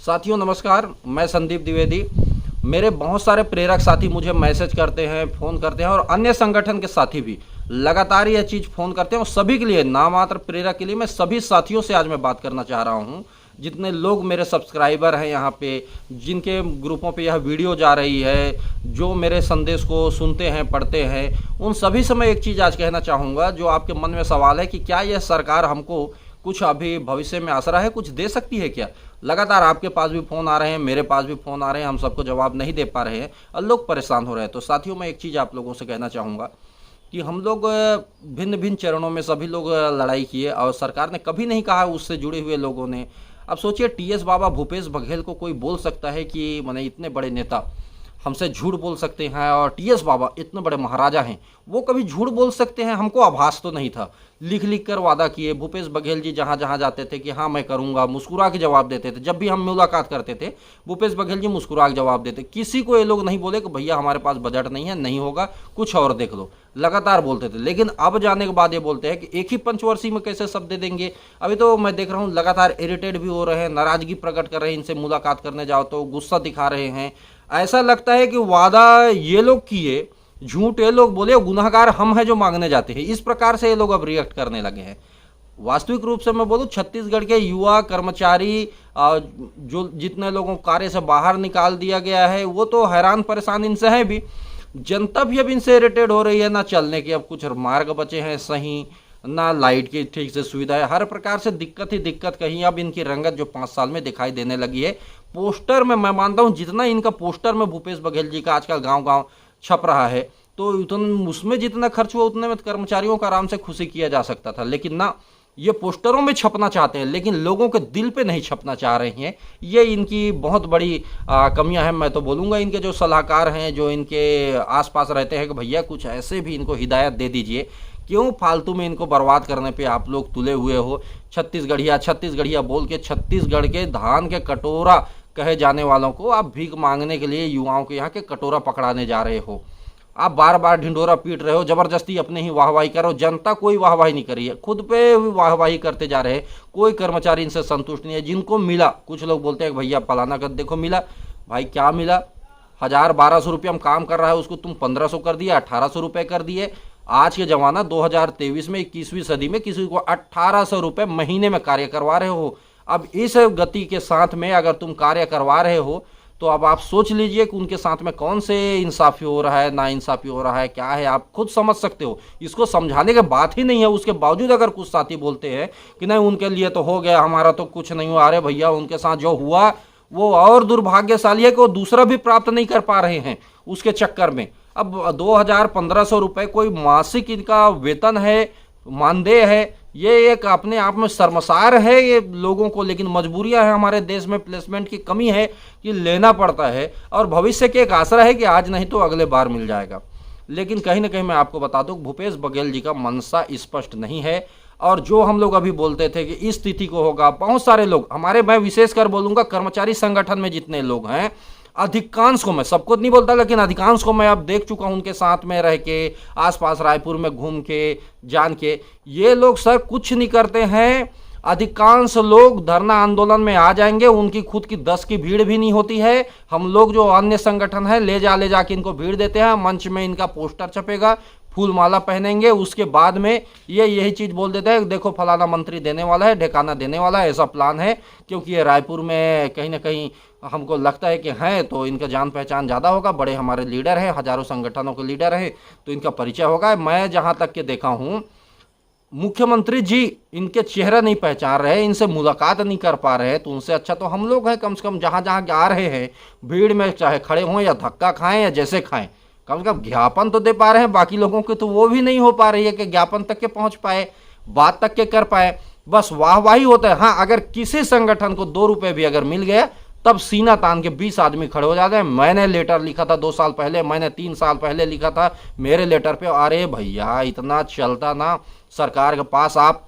साथियों नमस्कार, मैं संदीप द्विवेदी। मेरे बहुत सारे प्रेरक साथी मुझे मैसेज करते हैं, फ़ोन करते हैं और अन्य संगठन के साथी भी लगातार यह चीज़ फ़ोन करते हैं और सभी के लिए नामात्र प्रेरक के लिए मैं सभी साथियों से आज मैं बात करना चाह रहा हूं। जितने लोग मेरे सब्सक्राइबर हैं यहाँ पे, जिनके ग्रुपों पे यह वीडियो जा रही है, जो मेरे संदेश को सुनते हैं, पढ़ते हैं, उन सभी से मैं एक चीज़ आज कहना चाहूँगा। जो आपके मन में सवाल है कि क्या यह सरकार हमको कुछ अभी भविष्य में आसरा है, कुछ दे सकती है क्या? लगातार आपके पास भी फ़ोन आ रहे हैं, मेरे पास भी फ़ोन आ रहे हैं, हम सबको जवाब नहीं दे पा रहे हैं और लोग परेशान हो रहे हैं। तो साथियों, मैं एक चीज़ आप लोगों से कहना चाहूँगा कि हम लोग भिन्न भिन्न चरणों में सभी लोग लड़ाई किए और सरकार ने कभी नहीं कहा उससे जुड़े हुए लोगों ने। अब सोचिए, टीएस बाबा भूपेश बघेल को कोई बोल सकता है कि माने इतने बड़े नेता हमसे झूठ बोल सकते हैं, और टीएस बाबा इतने बड़े महाराजा हैं, वो कभी झूठ बोल सकते हैं? हमको आभास तो नहीं था। लिख लिख कर वादा किए। भूपेश बघेल जी जहाँ जहाँ जाते थे कि हाँ मैं करूँगा, मुस्कुरा के जवाब देते थे। जब भी हम मुलाकात करते थे, भूपेश बघेल जी मुस्कुरा के जवाब देते। किसी को ये लोग नहीं बोले कि भैया हमारे पास बजट नहीं है, नहीं होगा, कुछ और देख लो। लगातार बोलते थे। लेकिन अब जाने के बाद ये बोलते हैं कि एक ही पंचवर्षीय में कैसे सब दे देंगे। अभी तो मैं देख रहा हूँ लगातार इरिटेट भी हो रहे हैं, नाराजगी प्रकट कर रहे हैं। इनसे मुलाकात करने जाओ तो गुस्सा दिखा रहे हैं। ऐसा लगता है कि वादा ये लोग किए, झूठ ये लोग बोले, गुनहगार हम हैं जो मांगने जाते हैं। इस प्रकार से ये लोग अब रिएक्ट करने लगे हैं। वास्तविक रूप से मैं बोलूँ, छत्तीसगढ़ के युवा कर्मचारी जो जितने लोगों को कार्य से बाहर निकाल दिया गया है, वो तो हैरान परेशान इनसे है भी। जनता भी अब इनसे इरिटेट हो रही है। ना चलने के अब कुछ मार्ग बचे हैं सही, ना लाइट की ठीक से सुविधा है। हर प्रकार से दिक्कत ही दिक्कत। कहीं अब इनकी रंगत जो 5 साल में दिखाई देने लगी है। पोस्टर में मैं मानता हूँ, जितना इनका पोस्टर में भूपेश बघेल जी का आजकल गांव गांव छप रहा है, तो उतना उसमें जितना खर्च हुआ उतने में कर्मचारियों का आराम से खुशी किया जा सकता था। लेकिन ना, ये पोस्टरों में छपना चाहते हैं लेकिन लोगों के दिल पे नहीं छपना चाह रहे हैं। ये इनकी बहुत बड़ी कमियां हैं। मैं तो बोलूँगा इनके जो सलाहकार हैं, जो इनके आसपास रहते हैं, कि भैया कुछ ऐसे भी इनको हिदायत दे दीजिए। क्यों फालतू में इनको बर्बाद करने पे आप लोग तुले हुए हो? छत्तीसगढ़िया छत्तीसगढ़िया बोल के छत्तीसगढ़ के धान के कटोरा कहे जाने वालों को आप भीख मांगने के लिए युवाओं के यहाँ के कटोरा पकड़ाने जा रहे हो। आप बार बार ढिंडोरा पीट रहे हो, जबरदस्ती अपने ही वाहवाही करो। जनता कोई वाहवाही नहीं करी है, खुद पे वाहवाही करते जा रहे हैं। कोई कर्मचारी इनसे संतुष्ट नहीं है। जिनको मिला, कुछ लोग बोलते हैं भैया फलाना कर देखो मिला। भाई क्या मिला? 1000-1200 रुपये हम काम कर रहा है, उसको तुम 1500 कर दिया, 1800 रुपये कर दिए। आज के जमाना 2023 में 21वीं सदी में किसी को 1800 रुपये महीने में कार्य करवा रहे हो। अब इस गति के साथ में अगर तुम कार्य करवा रहे हो, तो अब आप सोच लीजिए कि उनके साथ में कौन से इंसाफी हो रहा है, ना इंसाफी हो रहा है, क्या है, आप खुद समझ सकते हो। इसको समझाने के बात ही नहीं है। उसके बावजूद अगर कुछ साथी बोलते हैं कि नहीं उनके लिए तो हो गया, हमारा तो कुछ नहीं हुआ। अरे भैया, उनके साथ जो हुआ वो और दुर्भाग्यशाली है कि वो दूसरा भी प्राप्त नहीं कर पा रहे हैं उसके चक्कर में। अब 2000-1500 रुपये कोई मासिक इनका वेतन है, मानदेय है। ये एक अपने आप में शर्मसार है ये लोगों को। लेकिन मजबूरियां है, हमारे देश में प्लेसमेंट की कमी है कि लेना पड़ता है, और भविष्य के एक आसरा है कि आज नहीं तो अगले बार मिल जाएगा। लेकिन कहीं ना कहीं मैं आपको बता दूं, भूपेश बघेल जी का मनसा स्पष्ट नहीं है। और जो हम लोग अभी बोलते थे कि इस स्थिति को होगा, बहुत सारे लोग हमारे, मैं विशेषकर बोलूँगा कर्मचारी संगठन में जितने लोग हैं, अधिकांश को, मैं सबको नहीं बोलता लेकिन अधिकांश को मैं अब देख चुका हूं उनके साथ में रह के, आसपास रायपुर में घूम के, जान के। ये लोग सर कुछ नहीं करते हैं। अधिकांश लोग धरना आंदोलन में आ जाएंगे, उनकी खुद की 10 की भीड़ भी नहीं होती है। हम लोग जो अन्य संगठन है ले जा के इनको भीड़ देते हैं, मंच में इनका पोस्टर छपेगा, फूल माला पहनेंगे, उसके बाद में ये यही चीज़ बोल देते हैं, देखो फलाना मंत्री देने वाला है, ढेकाना देने वाला है, ऐसा प्लान है। क्योंकि ये रायपुर में कहीं ना कहीं हमको लगता है कि हैं, तो इनका जान पहचान ज़्यादा होगा, बड़े हमारे लीडर हैं, हजारों संगठनों के लीडर हैं, तो इनका परिचय होगा। मैं जहाँ तक के देखा हूँ, मुख्यमंत्री जी इनके चेहरा नहीं पहचान रहे, इनसे मुलाकात नहीं कर पा रहे, तो उनसे अच्छा तो हम लोग हैं। कम से कम जहाँ जहाँ जा रहे हैं भीड़ में, चाहे खड़े हों या धक्का खाएं या जैसे खाएं, कम से कम ज्ञापन तो दे पा रहे हैं। बाकी लोगों के तो वो भी नहीं हो पा रही है कि ज्ञापन तक के पहुंच पाए, बात तक के कर पाए। बस वाहवाही होता है। हाँ, अगर किसी संगठन को 2 रुपये भी अगर मिल गया, तब सीना तान के 20 आदमी खड़े हो जाते हैं। मैंने लेटर लिखा था 2 साल पहले, मैंने 3 साल पहले लिखा था, मेरे लेटर पे अरे भैया इतना चलता ना सरकार के पास। आप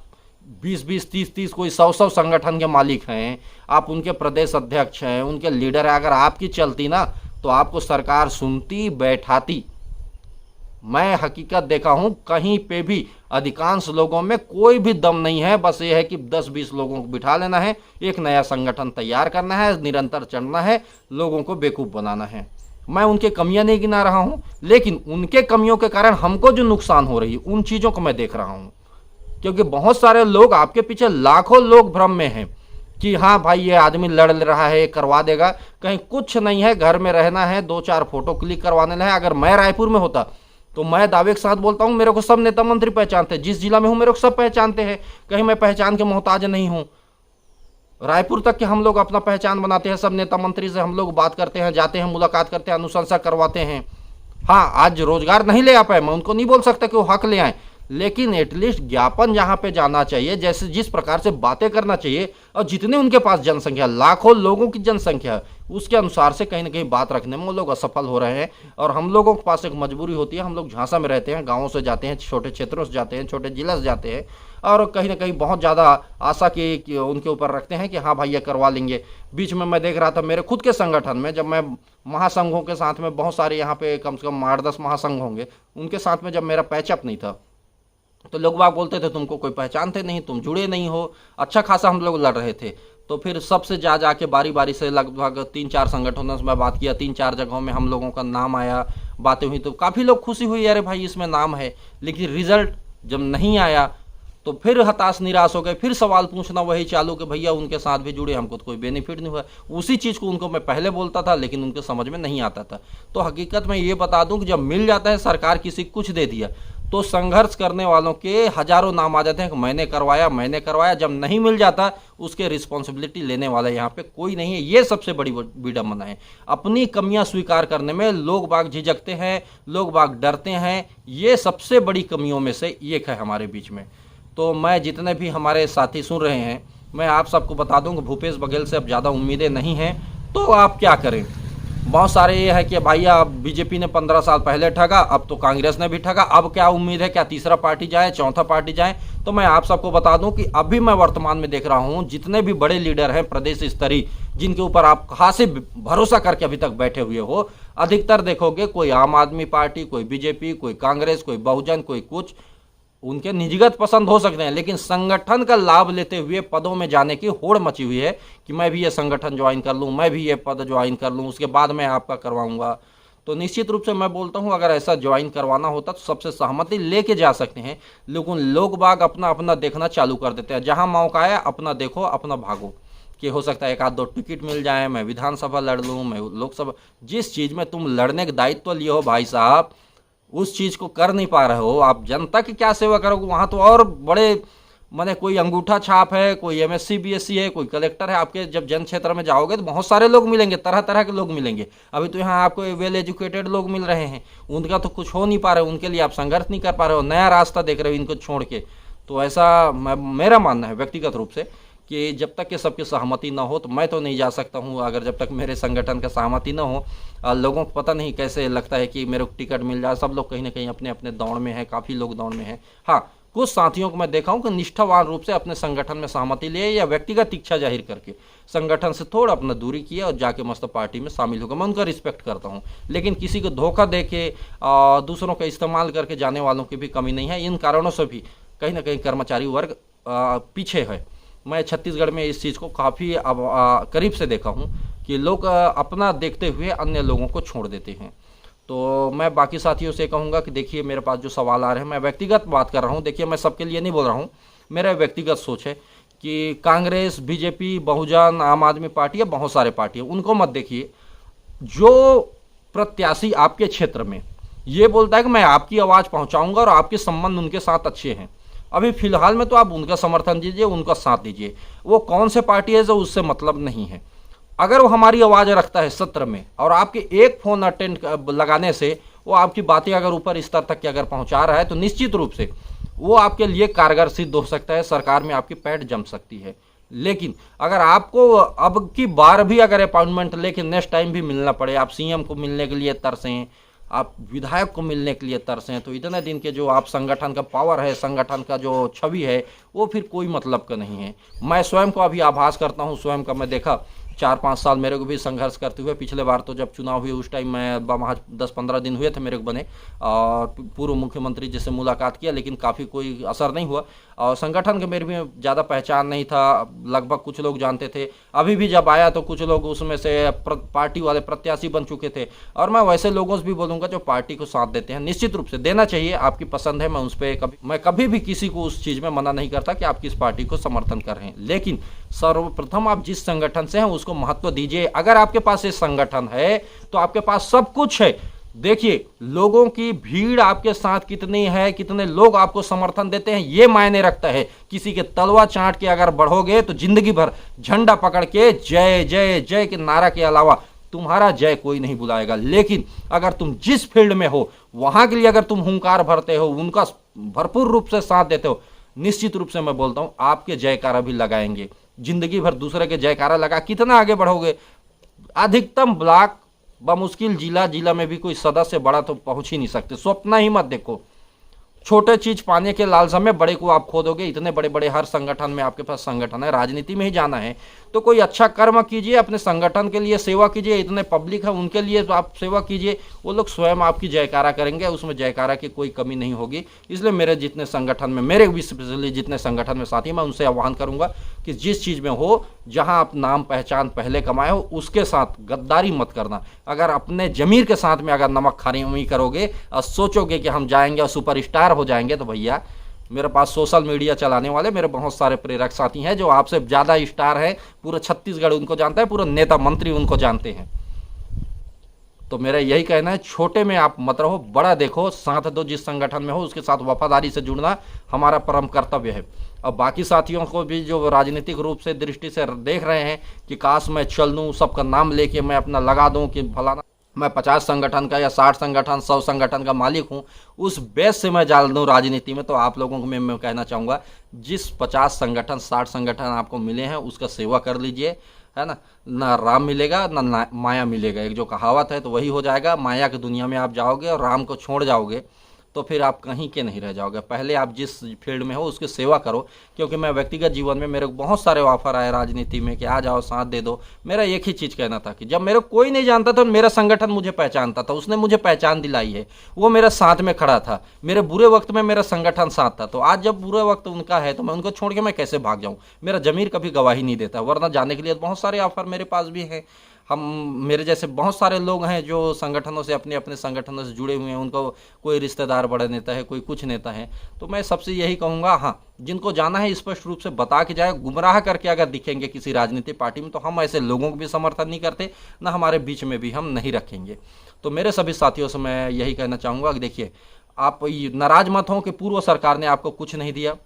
20-20, 30-30, कोई 100-100 संगठन के मालिक हैं, आप उनके प्रदेश अध्यक्ष हैं, उनके लीडर हैं। अगर आपकी चलती ना, तो आपको सरकार सुनती, बैठाती। मैं हकीकत देखा हूं, कहीं पे भी अधिकांश लोगों में कोई भी दम नहीं है। बस ये है कि 10-20 लोगों को बिठा लेना है, एक नया संगठन तैयार करना है, निरंतर चढ़ना है, लोगों को बेवकूफ़ बनाना है। मैं उनके कमियां नहीं गिना रहा हूं, लेकिन उनके कमियों के कारण हमको जो नुकसान हो रही है उन चीज़ों को मैं देख रहा हूं। क्योंकि बहुत सारे लोग आपके पीछे, लाखों लोग भ्रम में हैं कि हाँ भाई ये आदमी लड़ रहा है, करवा देगा। कहीं कुछ नहीं है, घर में रहना है, 2-4 फोटो क्लिक करवाने है। अगर मैं रायपुर में होता तो मैं दावे के साथ बोलता हूं, मेरे को सब नेता मंत्री पहचानते हैं, जिस जिला में हूं मेरे को सब पहचानते हैं, कहीं मैं पहचान के मोहताज नहीं हूं। रायपुर तक के हम लोग अपना पहचान बनाते हैं, सब नेता मंत्री से हम लोग बात करते हैं, जाते हैं, मुलाकात करते हैं, अनुशंसा करवाते हैं। हाँ, आज रोजगार नहीं ले आ पाए, मैं उनको नहीं बोल सकता कि वो हक ले आए, लेकिन एटलीस्ट ज्ञापन जहां पे जाना चाहिए, जैसे जिस प्रकार से बातें करना चाहिए और जितने उनके पास जनसंख्या, लाखों लोगों की जनसंख्या, उसके अनुसार से कहीं ना कहीं बात रखने में वो लोग असफल हो रहे हैं। और हम लोगों के पास एक मजबूरी होती है, हम लोग झांसा में रहते हैं, गाँवों से जाते हैं, छोटे क्षेत्रों से जाते हैं, छोटे जिला से जाते हैं, और कहीं ना कहीं बहुत ज़्यादा आशा की उनके ऊपर रखते हैं कि हाँ भाई ये करवा लेंगे। बीच में मैं देख रहा था मेरे खुद के संगठन में, जब मैं महासंघों के साथ में, बहुत सारे यहाँ पे कम से कम 8-10 महासंघ होंगे, उनके साथ में जब मेरा पैचअप नहीं था तो लोग बाग बोलते थे तुमको कोई पहचानते नहीं, तुम जुड़े नहीं हो। अच्छा खासा हम लोग लड़ रहे थे, तो फिर सबसे जा के बारी बारी से लगभग 3-4 संगठनों से मैं बात किया, 3-4 जगहों में हम लोगों का नाम आया, बातें हुई, तो काफ़ी लोग खुशी हुई, अरे भाई इसमें नाम है। लेकिन रिजल्ट जब नहीं आया तो फिर हताश निराश हो गए, फिर सवाल पूछना वही चालू कि भैया उनके साथ भी जुड़े, हमको तो कोई बेनिफिट नहीं हुआ। उसी चीज़ को उनको मैं पहले बोलता था, लेकिन उनके समझ में नहीं आता था। तो हकीकत में ये बता दूं कि जब मिल जाता है, सरकार किसी कुछ दे दिया, तो संघर्ष करने वालों के हजारों नाम आ जाते हैं कि मैंने करवाया। जब नहीं मिल जाता, उसके रिस्पॉन्सिबिलिटी लेने वाला यहाँ पे कोई नहीं है। ये सबसे बड़ी विडंबना है। अपनी कमियां स्वीकार करने में लोग बाग झिझकते हैं, लोग बाग डरते हैं। ये सबसे बड़ी कमियों में से एक है हमारे बीच में। तो मैं जितने भी हमारे साथी सुन रहे हैं, मैं आप सबको बता दूं कि भूपेश बघेल से अब ज़्यादा उम्मीदें नहीं हैं। तो आप क्या करें? बहुत सारे ये है कि भैया अब बीजेपी ने 15 साल पहले ठगा, अब तो कांग्रेस ने भी ठगा, अब क्या उम्मीद है, क्या तीसरा पार्टी जाए, चौथा पार्टी जाए? तो मैं आप सबको बता दूं कि अभी मैं वर्तमान में देख रहा हूं, जितने भी बड़े लीडर हैं प्रदेश स्तरीय, जिनके ऊपर आप खासे भरोसा करके अभी तक बैठे हुए हो, अधिकतर देखोगे कोई आम आदमी पार्टी, कोई बीजेपी, कोई कांग्रेस, कोई बहुजन, कोई कुछ। उनके निजगत पसंद हो सकते हैं, लेकिन संगठन का लाभ लेते हुए पदों में जाने की होड़ मची हुई है कि मैं भी ये संगठन ज्वाइन कर लूँ, मैं भी ये पद ज्वाइन कर लूँ, उसके बाद मैं आपका करवाऊंगा। तो निश्चित रूप से मैं बोलता हूँ, अगर ऐसा ज्वाइन करवाना होता तो सबसे सहमति लेके जा सकते हैं, लेकिन लोग बाग अपना अपना देखना चालू कर देते हैं। जहाँ मौका आया अपना देखो, अपना भागो, कि हो सकता है 1-2 टिकट मिल जाए, मैं विधानसभा लड़ लूँ, मैं लोकसभा। जिस चीज़ में तुम लड़ने का दायित्व लिए हो भाई साहब, उस चीज़ को कर नहीं पा रहे हो, आप जनता की क्या सेवा करोगे? वहाँ तो और बड़े, माने कोई अंगूठा छाप है, कोई एमएससी बीएससी है, कोई कलेक्टर है। आपके जब जन क्षेत्र में जाओगे तो बहुत सारे लोग मिलेंगे, तरह तरह के लोग मिलेंगे। अभी तो यहाँ आपको वेल एजुकेटेड लोग मिल रहे हैं, उनका तो कुछ हो नहीं पा रहा है, उनके लिए आप संघर्ष नहीं कर पा रहे हो, नया रास्ता देख रहे हो इनको छोड़ के। तो ऐसा मेरा मानना है व्यक्तिगत रूप से कि जब तक कि सबकी सहमति ना हो तो मैं तो नहीं जा सकता हूँ। अगर जब तक मेरे संगठन का सहमति ना हो, लोगों को पता नहीं कैसे लगता है कि मेरे को टिकट मिल जाए। सब लोग कहीं ना कहीं अपने अपने दौड़ में है, काफ़ी लोग दौड़ में हैं। हाँ, कुछ साथियों को मैं देखा हूँ कि निष्ठावान रूप से अपने संगठन में सहमति लिए या व्यक्तिगत इच्छा जाहिर करके संगठन से थोड़ा अपना दूरी किया और जाके मस्त पार्टी में शामिल हो गया। मैं उनका रिस्पेक्ट करता हूँ, लेकिन किसी को धोखा दे के दूसरों का इस्तेमाल करके जाने वालों की भी कमी नहीं है। इन कारणों से भी कहीं ना कहीं कर्मचारी वर्ग पीछे है। मैं छत्तीसगढ़ में इस चीज़ को काफ़ी करीब से देखा हूँ कि लोग अपना देखते हुए अन्य लोगों को छोड़ देते हैं। तो मैं बाकी साथियों से कहूँगा कि देखिए, मेरे पास जो सवाल आ रहे हैं, मैं व्यक्तिगत बात कर रहा हूँ। देखिए, मैं सबके लिए नहीं बोल रहा हूँ, मेरा व्यक्तिगत सोच है कि कांग्रेस, बीजेपी, बहुजन, आम आदमी पार्टी या बहुत सारे पार्टी है, उनको मत देखिए। जो प्रत्याशी आपके क्षेत्र में ये बोलता है कि मैं आपकी आवाज़ पहुँचाऊँगा और आपके संबंध उनके साथ अच्छे हैं, अभी फिलहाल में तो आप उनका समर्थन दीजिए, उनका साथ दीजिए। वो कौन से पार्टी है जो उससे मतलब नहीं है। अगर वो हमारी आवाज़ रखता है सत्र में और आपके एक फ़ोन अटेंड लगाने से वो आपकी बातें अगर ऊपर स्तर तक के अगर पहुंचा रहा है, तो निश्चित रूप से वो आपके लिए कारगर सिद्ध हो सकता है, सरकार में आपकी पैठ जम सकती है। लेकिन अगर आपको अब की बार भी अगर अपॉइंटमेंट लेके नेक्स्ट टाइम भी मिलना पड़े, आप सीएम को मिलने के लिए तरसें, आप विधायक को मिलने के लिए तरसें, तो इतने दिन के जो आप संगठन का पावर है, संगठन का जो छवि है, वो फिर कोई मतलब का नहीं है। मैं स्वयं को अभी आभास करता हूँ, स्वयं का मैं देखा 4-5 साल मेरे को भी संघर्ष करते हुए, पिछले बार तो जब चुनाव हुए उस टाइम मैं वहाँ 10-15 दिन हुए थे मेरे को बने, और पूर्व मुख्यमंत्री जी से मुलाकात किया, लेकिन काफ़ी कोई असर नहीं हुआ। और संगठन के मेरे भी ज़्यादा पहचान नहीं था, लगभग कुछ लोग जानते थे। अभी भी जब आया तो कुछ लोग उसमें से पार्टी वाले प्रत्याशी बन चुके थे। और मैं वैसे लोगों से भी बोलूँगा जो पार्टी को साथ देते हैं, निश्चित रूप से देना चाहिए, आपकी पसंद है, मैं कभी भी किसी को उस चीज़ में मना नहीं करता कि आप किस पार्टी को समर्थन कर रहे हैं। लेकिन सर्वप्रथम आप जिस संगठन से हैं उसको महत्व दीजिए। अगर आपके पास ये संगठन है तो आपके पास सब कुछ है। देखिए, लोगों की भीड़ आपके साथ कितनी है, कितने लोग आपको समर्थन देते हैं, ये मायने रखता है। किसी के तलवा चाट के अगर बढ़ोगे तो जिंदगी भर झंडा पकड़ के जय जय जय के नारा के अलावा तुम्हारा जय कोई नहीं बुलाएगा। लेकिन अगर तुम जिस फील्ड में हो वहां के लिए अगर तुम हुंकार भरते हो, उनका भरपूर रूप से साथ देते हो, निश्चित रूप से मैं बोलता हूं आपके जयकारा भी लगाएंगे। जिंदगी भर दूसरे के जयकारा लगा कितना आगे बढ़ोगे? अधिकतम ब्लॉक बमुश्किल जिला में भी कोई सदस्य बड़ा तो पहुंच ही नहीं सकते। स्वप्न ही मत देखो। छोटे चीज पाने के लालसा में बड़े को आप खो दोगे। इतने बड़े बड़े हर संगठन में आपके पास संगठन है, राजनीति में ही जाना है तो कोई अच्छा कर्म कीजिए, अपने संगठन के लिए सेवा कीजिए। इतने पब्लिक है उनके लिए तो आप सेवा कीजिए, वो लोग स्वयं आपकी जयकारा करेंगे, उसमें जयकारा की कोई कमी नहीं होगी। इसलिए मेरे जितने संगठन में, मेरे स्पेशली जितने संगठन में साथी, मैं उनसे आह्वान करूंगा कि जिस चीज़ में हो, जहां आप नाम पहचान पहले कमाए हो, उसके साथ गद्दारी मत करना। अगर अपने जमीर के साथ में अगर नमक खानी करोगे और सोचोगे कि हम जाएंगे और सुपरस्टार हो जाएंगे, तो भैया मेरे पास सोशल मीडिया चलाने वाले मेरे बहुत सारे प्रेरक साथी हैं जो आपसे ज़्यादा स्टार हैं। पूरा छत्तीसगढ़ उनको जानता है, पूरा नेता मंत्री उनको जानते हैं। तो मेरा यही कहना है, छोटे में आप मत रहो, बड़ा देखो, साथ दो। जिस संगठन में हो उसके साथ वफादारी से जुड़ना हमारा परम कर्तव्य है। और बाकी साथियों को भी जो राजनीतिक रूप से दृष्टि से देख रहे हैं कि काश मैं चल दूँ, सबका नाम लेके मैं अपना लगा दूँ कि फलाना मैं 50 संगठन का या 60 संगठन 100 संगठन का मालिक हूं, उस बेस से मैं डाल दूं राजनीति में, तो आप लोगों को मैं कहना चाहूँगा जिस 50 संगठन 60 संगठन आपको मिले हैं उसका सेवा कर लीजिए, है ना। ना राम मिलेगा ना माया मिलेगा। एक जो कहावत है तो वही हो जाएगा। माया की दुनिया में आप जाओगे और राम को छोड़ जाओगे तो फिर आप कहीं के नहीं रह जाओगे। पहले आप जिस फील्ड में हो उसकी सेवा करो। क्योंकि मैं व्यक्तिगत जीवन में मेरे को बहुत सारे ऑफर आए राजनीति में कि आ जाओ साथ दे दो। मेरा एक ही चीज़ कहना था कि जब मेरे कोई नहीं जानता था, मेरा संगठन मुझे पहचानता था, उसने मुझे पहचान दिलाई है, वो मेरे साथ में खड़ा था। मेरे बुरे वक्त में मेरा संगठन साथ था, तो आज जब बुरे वक्त उनका है तो मैं उनको छोड़ के मैं कैसे भाग जाऊँ? मेरा जमीर कभी गवाही नहीं देता, वरना जाने के लिए बहुत सारे ऑफर मेरे पास भी हैं। हम मेरे जैसे बहुत सारे लोग हैं जो संगठनों से, अपने अपने संगठनों से जुड़े हुए हैं। उनको कोई रिश्तेदार बड़ा नेता है, कोई कुछ नेता है। तो मैं सबसे यही कहूँगा, हाँ, जिनको जाना है स्पष्ट रूप से बता के जाए। गुमराह करके अगर दिखेंगे किसी राजनीतिक पार्टी में तो हम ऐसे लोगों को भी समर्थन नहीं करते, ना हमारे बीच में भी हम नहीं रखेंगे। तो मेरे सभी साथियों से मैं यही कहना चाहूँगा कि देखिए, आप नाराज मत हो कि पूर्व सरकार ने आपको कुछ नहीं दिया।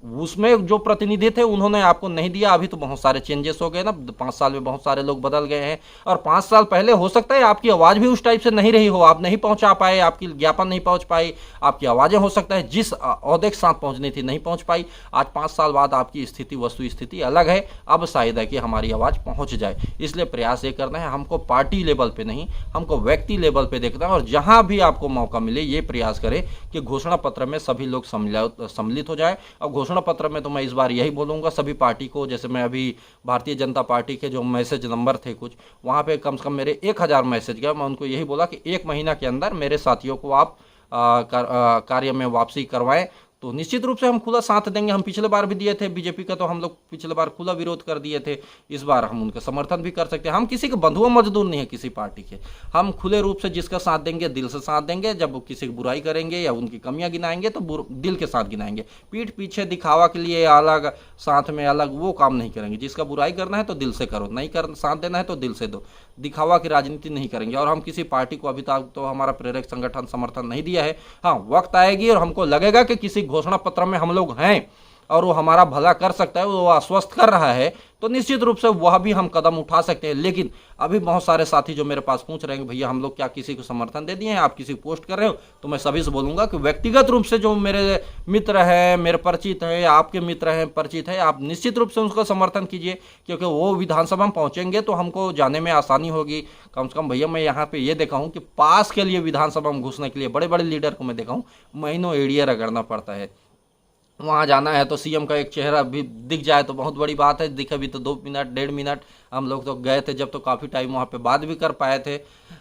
उसमें जो प्रतिनिधि थे उन्होंने आपको नहीं दिया। अभी तो बहुत सारे चेंजेस हो गए ना, 5 साल में बहुत सारे लोग बदल गए हैं। और 5 साल पहले हो सकता है आपकी आवाज़ भी उस टाइप से नहीं रही हो, आप नहीं पहुंचा पाए, आपकी ज्ञापन नहीं पहुंच पाई, आपकी आवाज़ें हो सकता है जिस ओहदे के साथ पहुंचनी थी नहीं पहुंच पाई। आज 5 साल बाद आपकी स्थिति, वस्तु स्थिति अलग है। अब शायद है कि हमारी आवाज़ पहुँच जाए। इसलिए प्रयास ये करना है, हमको पार्टी लेवल पर नहीं, हमको व्यक्ति लेवल पर देखना है। और जहाँ भी आपको मौका मिले ये प्रयास करें कि घोषणा पत्र में सभी लोग सम्मिलित हो जाए। और घोषणा पत्र में तो मैं इस बार यही बोलूँगा सभी पार्टी को, जैसे मैं अभी भारतीय जनता पार्टी के जो मैसेज नंबर थे कुछ, वहाँ पे कम से कम मेरे 1000 मैसेज गए। मैं उनको यही बोला कि 1 महीना के अंदर मेरे साथियों को आप कार्य में वापसी करवाएं, तो निश्चित रूप से हम खुला साथ देंगे। हम पिछले बार भी दिए थे बीजेपी का, तो हम लोग पिछले बार खुला विरोध कर दिए थे। इस बार हम उनका समर्थन भी कर सकते हैं। हम किसी के बंधुआ मजदूर नहीं है किसी पार्टी के। हम खुले रूप से जिसका साथ देंगे, दिल से साथ देंगे। जब वो किसी की बुराई करेंगे या उनकी कमियां गिनाएंगे तो दिल के साथ गिनाएंगे। पीठ पीछे दिखावा के लिए अलग, साथ में अलग, वो काम नहीं करेंगे। जिसका बुराई करना है तो दिल से करो, नहीं कर साथ देना है तो दिल से दो। दिखावा की राजनीति नहीं करेंगे। और हम किसी पार्टी को अभी तक तो हमारा प्रेरक संगठन समर्थन नहीं दिया है। हाँ, वक्त आएगी और हमको लगेगा कि किसी घोषणा पत्र में हम लोग हैं और वो हमारा भला कर सकता है, वो आश्वस्त कर रहा है, तो निश्चित रूप से वह भी हम कदम उठा सकते हैं। लेकिन अभी बहुत सारे साथी जो मेरे पास पूछ रहे हैं भैया हम लोग क्या किसी को समर्थन दे दिए हैं, आप किसी पोस्ट कर रहे हो, तो मैं सभी से बोलूँगा कि व्यक्तिगत रूप से जो मेरे मित्र हैं, मेरे परिचित हैं, आपके मित्र हैं, परिचित है, आप निश्चित रूप से उसका समर्थन कीजिए। क्योंकि वो विधानसभा में पहुँचेंगे तो हमको जाने में आसानी होगी। कम से कम भैया मैं यहाँ पे ये देखा हूँ कि पास के लिए विधानसभा में घुसने के लिए बड़े बड़े लीडर को मैं देखा हूँ महीनों एड़िया रगड़ना पड़ता है। वहाँ जाना है तो सीएम का एक चेहरा भी दिख जाए तो बहुत बड़ी बात है। दिखे भी तो 2 मिनट 1.5 मिनट, हम लोग तो गए थे जब तो काफ़ी टाइम वहाँ पे बात भी कर पाए थे।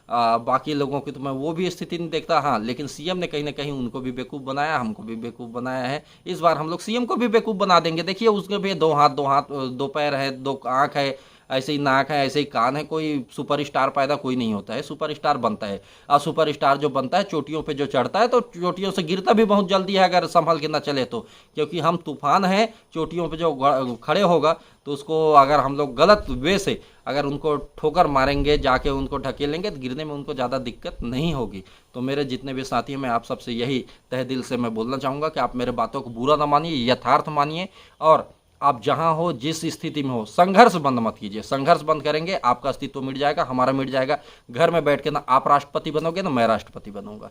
बाकी लोगों की तो मैं वो भी स्थिति नहीं देखता। हाँ, लेकिन सीएम ने कहीं ना कहीं उनको भी बेवकूफ़ बनाया, हमको भी बेवकूफ़ बनाया है। इस बार हम लोग सीएम को भी बेवकूफ़ बना देंगे। देखिए उसके भी दो हाथ दो पैर है, दो आँख है, ऐसे ही नाक है, ऐसे ही कान है। कोई सुपरस्टार पैदा कोई नहीं होता है, सुपरस्टार बनता है। और सुपरस्टार जो बनता है चोटियों पे जो चढ़ता है तो चोटियों से गिरता भी बहुत जल्दी है अगर संभल के ना चले तो। क्योंकि हम तूफान हैं, चोटियों पे जो खड़े होगा तो उसको अगर हम लोग गलत वे से अगर उनको ठोकर मारेंगे, जाके उनको ढकेलेंगे तो गिरने में उनको ज़्यादा दिक्कत नहीं होगी। तो मेरे जितने भी साथी हैं, मैं आप सबसे यही तहे दिल से मैं बोलना चाहूँगा कि आप मेरे बातों को बुरा ना मानिए, यथार्थ मानिए। और आप जहां हो, जिस स्थिति में हो, संघर्ष बंद मत कीजिए। संघर्ष बंद करेंगे आपका अस्तित्व मिट जाएगा, हमारा मिट जाएगा। घर में बैठ के ना आप राष्ट्रपति बनोगे ना मैं राष्ट्रपति बनूंगा।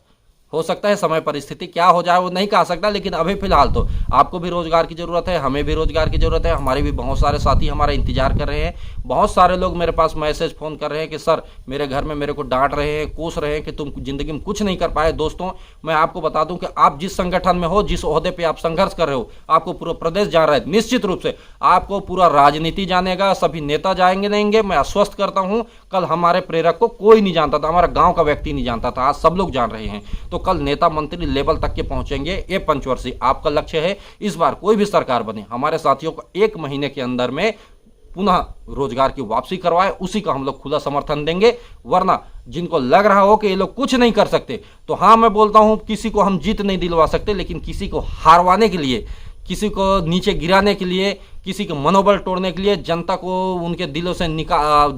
हो सकता है समय परिस्थिति क्या हो जाए वो नहीं कह सकता, लेकिन अभी फिलहाल तो आपको भी रोजगार की जरूरत है, हमें भी रोजगार की जरूरत है। हमारे भी बहुत सारे साथी हमारा इंतजार कर रहे हैं। बहुत सारे लोग मेरे पास मैसेज फोन कर रहे हैं कि सर मेरे घर में मेरे को डांट रहे हैं, कोस रहे हैं कि तुम जिंदगी में कुछ नहीं कर पाए। दोस्तों मैं आपको बता दूं कि आप जिस संगठन में हो, जिस ओहदे पे आप संघर्ष कर रहे हो, आपको पूरा प्रदेश जान रहा है। निश्चित रूप से आपको पूरा राजनीति जानेगा, सभी नेता जाएंगे नहीं। मैं आश्वस्त करता हूं, कल हमारे प्रेरक को कोई नहीं जानता था, हमारा गांव का व्यक्ति नहीं जानता था, आज सब लोग जान रहे हैं। तो कल नेता मंत्री लेवल तक के पहुंचेंगे। ये पंचवर्षीय आपका लक्ष्य है। इस बार कोई भी सरकार बने, हमारे साथियों को 1 महीने के अंदर में पुनः रोजगार की वापसी करवाए, उसी का हम लोग खुला समर्थन देंगे। वरना जिनको लग रहा हो कि ये लोग कुछ नहीं कर सकते, तो हाँ मैं बोलता हूं किसी को हम जीत नहीं दिलवा सकते, लेकिन किसी को हारवाने के लिए, किसी को नीचे गिराने के लिए, किसी का मनोबल तोड़ने के लिए, जनता को उनके दिलों से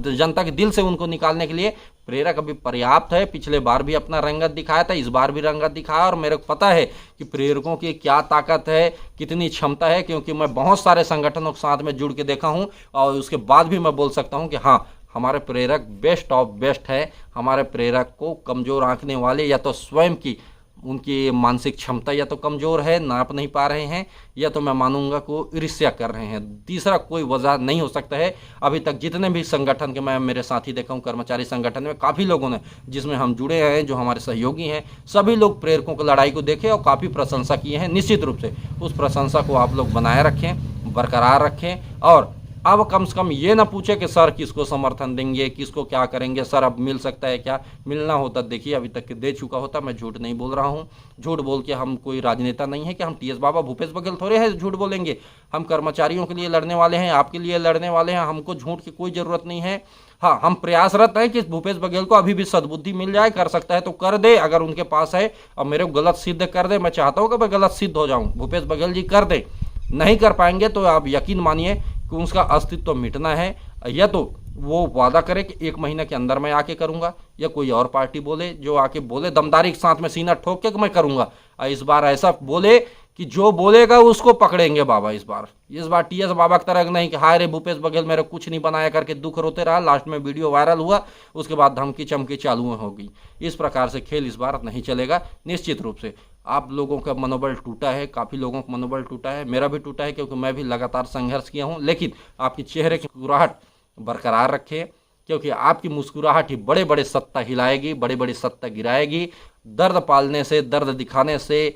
जनता के दिल से उनको निकालने के लिए प्रेरक अभी पर्याप्त है। पिछले बार भी अपना रंगत दिखाया था, इस बार भी रंगत दिखाया। और मेरे को पता है कि प्रेरकों की क्या ताकत है, कितनी क्षमता है, क्योंकि मैं बहुत सारे संगठनों के साथ में जुड़ के देखा हूँ। और उसके बाद भी मैं बोल सकता हूँ कि हाँ हमारे प्रेरक बेस्ट ऑफ बेस्ट है। हमारे प्रेरक को कमज़ोर आंकने वाले या तो स्वयं की उनकी मानसिक क्षमता या तो कमज़ोर है, नाप नहीं पा रहे हैं, या तो मैं मानूंगा कि वो ईर्ष्या कर रहे हैं। तीसरा कोई वजह नहीं हो सकता है। अभी तक जितने भी संगठन के मैं मेरे साथी देखा हूँ, कर्मचारी संगठन में काफ़ी लोगों ने जिसमें हम जुड़े हैं, जो हमारे सहयोगी हैं, सभी लोग प्रेरकों की लड़ाई को देखे और काफ़ी प्रशंसा किए हैं। निश्चित रूप से उस प्रशंसा को आप लोग बनाए रखें, बरकरार रखें। और अब कम से कम ये ना पूछे कि सर किसको समर्थन देंगे, किसको क्या करेंगे, सर अब मिल सकता है क्या। मिलना होता देखिए अभी तक दे चुका होता। मैं झूठ नहीं बोल रहा हूँ। झूठ बोल के हम कोई राजनेता नहीं है कि हम टीएस बाबा भूपेश बघेल थोड़े हैं झूठ बोलेंगे। हम कर्मचारियों के लिए लड़ने वाले हैं, आपके लिए लड़ने वाले हैं। हमको झूठ की कोई ज़रूरत नहीं है। हाँ हम प्रयासरत हैं कि भूपेश बघेल को अभी भी सद्बुद्धि मिल जाए, कर सकता है तो कर दे अगर उनके पास है, और मेरे को गलत सिद्ध कर दे। मैं चाहता हूँ कि मैं गलत सिद्ध हो जाऊँ, भूपेश बघेल जी कर दे। नहीं कर पाएंगे तो आप यकीन मानिए कि उसका अस्तित्व मिटना है। या तो वो वादा करे कि 1 महीने के अंदर मैं आके करूंगा, या कोई और पार्टी बोले जो आके बोले दमदारी के साथ में सीना ठोक के कि मैं करूंगा। इस बार ऐसा बोले कि जो बोलेगा उसको पकड़ेंगे बाबा। इस बार टीएस बाबा की तरह नहीं कि हाय रे भूपेश बघेल मेरे कुछ नहीं बनाया करके दुख रोते रहा, लास्ट में वीडियो वायरल हुआ, उसके बाद धमकी चमकी चालू होगी। इस प्रकार से खेल इस बार नहीं चलेगा। निश्चित रूप से आप लोगों का मनोबल टूटा है, काफ़ी लोगों का मनोबल टूटा है, मेरा भी टूटा है, क्योंकि मैं भी लगातार संघर्ष किया हूँ। लेकिन आपकी चेहरे की मुस्कुराहट बरकरार रखें, क्योंकि आपकी मुस्कुराहट ही बड़े बड़े सत्ता हिलाएगी, बड़े बड़े सत्ता गिराएगी। दर्द पालने से, दर्द दिखाने से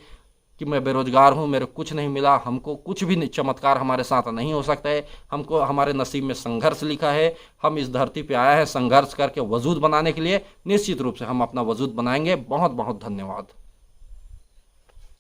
कि मैं बेरोजगार हूँ, मेरे कुछ नहीं मिला, हमको कुछ भी चमत्कार हमारे साथ नहीं हो सकता है। हमको हमारे नसीब में संघर्ष लिखा है। हम इस धरती पे आया है संघर्ष करके वजूद बनाने के लिए। निश्चित रूप से हम अपना वजूद बनाएंगे। बहुत बहुत धन्यवाद।